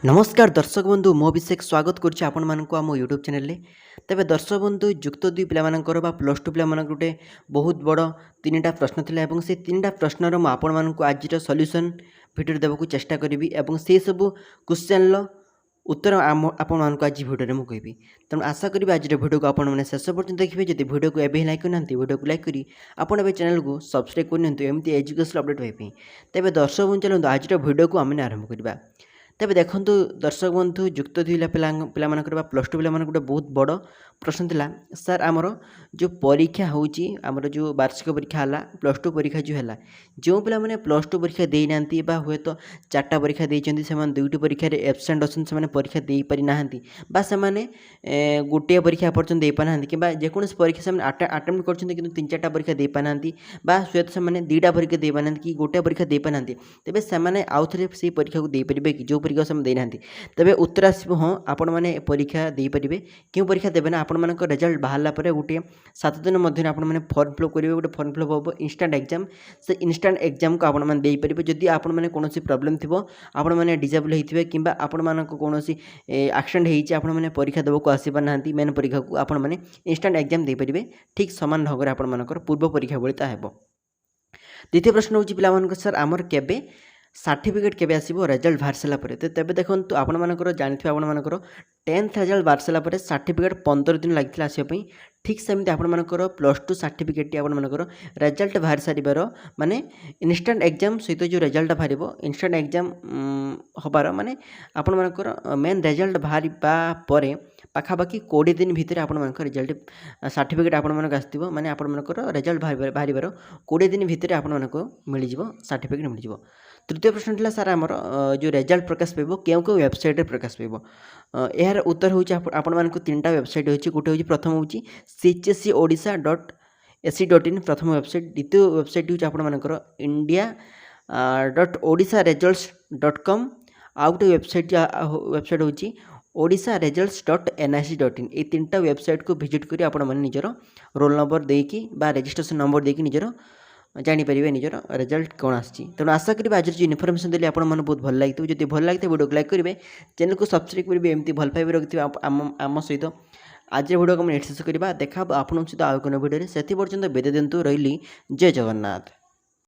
नमस्कार दर्शक बंधु मो अभिषेक स्वागत करुच्ची आपण मानक आम यूट्यूब चैनल तेबे दर्शक बंधु युक्त दुई पिलामानकर बा प्लस टू पिलामानकर गोटे बहुत बड़ तीन प्रश्न थिला एवं से तीन प्रश्नर मु आपण मानक आज सल्यूशन भिडियो देवाक चेष्टा करी और से सब क्वेश्चन उत्तर आपण मानक आज भिडियो में कहबी तेणु आशा करी आज भिडियो को आपण मैंने शेष पर्यटन देखिए जब भिडियो को एवं लाइक करना भिडियो को लाइक करी आपड़ चैनल को सब्सक्राइब करनी एमती एजुकेशनल अपडेट होइपी तेबे दर्शक बंधु चलते आज भिडियो को आम आरंभ करवा तेबे देखु दर्शक बंधु युक्त दुई पिला प्लस टू पिला गोटे बहुत बड़ प्रश्न थिला सर आमर जो परीक्षा होची आमर जो वार्षिक परीक्षा है प्लस टू परीक्षा जो है जो पिला माने प्लस टू परीक्षा दे नांती बा हुए तो चार्टा परीक्षा देइचंती से दुईटी परीक्षा एब्सेंट अछन से परीक्षा दे पारि नाहांती बा से गोटे परीक्षा पर्यटन दे पाना कि जेकोसी परीक्षा से आटेम्प्ट करछंती किंतु तीन चार्टा परीक्षा दे पानांती बा हुए तो से दुईटा परीक्षा दे पाना कि गोटे परीक्षा दे पानांती तेबे से आउ थे से परीक्षा को दे पारिबे कि जो परीक्षा से देना तेबे उत्तर आसो हाँ आपण मैंने परीक्षा दे पारे क्यों परीक्षा देवे ना आपण मान रिजल्ट बाहर पर गोटे 7 दिन मध्य आप फर्म फिलअप करेंगे गोटे फर्म फिलअप हम इंस्टाट एग्जाम से इंस्टाट एग्जाम को आपण मैंने पारे जदि आपण मैंने कौन प्रोब्लेम थी आपण मैंने डिजेबल होते कि आपण मान कौन एक्सीडेंट होती मैंने परीक्षा देवाक आसपार ना मेन परीक्षा को आपण मैंने इंस्टाट एग्जाम दे पारे ठीक सामान ढंग से आपण पूर्व परीक्षा भाई ताब द्वितीय प्रश्न हूँ पिला सर आमर केबे सर्टिफिकेट केबे आसीबो रिजल्ट बाहर सारा पर तेबे देखंतु आपण मानकर जानिथिबे आपण मानकर 10th रिजल्ट बाहर सारा पर सर्टिफिकेट 15 दिन लागिथिला आसीबा पई ठीक सेमती आपण मानकर प्लस टू सर्टिफिकेट आपण मानकर रिजल्ट बाहर सारिबार माने इंस्टेंट एग्जाम सहित जो रिजल्ट बाहरिबो इंस्टेंट एग्जाम हबार माने आपण मानकर मेन रिजल्ट बाहरिबा परे पाखापाखि 20 दिन भितर आपण मानकर रिजल्ट सर्टिफिकेट आपण मानक आस्तिबो माने आपण मानकर रिजल्ट बाहरिबार 20 दिन भितर आपण मानक मिल जिवो सर्टिफिकेट मिल जिवो। तृतीय प्रश्न था सार आमर जो रिजल्ट प्रकाश पाइब क्यों क्यों वेबसाइट प्रकाश पाइब यार उत्तर हूँ आपण मानक तीनटा वेबसाइट होची गोटे हूँ प्रथम हूँ CHSCODISA.AC.in प्रथम वेबसाइट द्वितीय वेबसाइट हूँ आपण मानकर India.ODISAResults.com आउ गोटे वेबसाइट हूँ ODISAResults.nic.in ये तीनटा वेबसाइट को विजिट करी आपण माने निजर रोल नंबर देकी बा रजिस्ट्रेशन नंबर देकी निजर जानीपर निजर रिजल्ट कौन आसी तेणु आशा करी आज जो इनफर्मेशन देली आप बहुत भल लगे जब भल लगे वीडियो को लाइक करेंगे चैनल को सब्सक्राइब करेंगे एमती भल पाइबे रखिए आम सहित आज वीडियो को शेष करवा देखा आपन सहित आउ भिडियो से पर्यटन बेद दिंतु रही जय जगन्नाथ।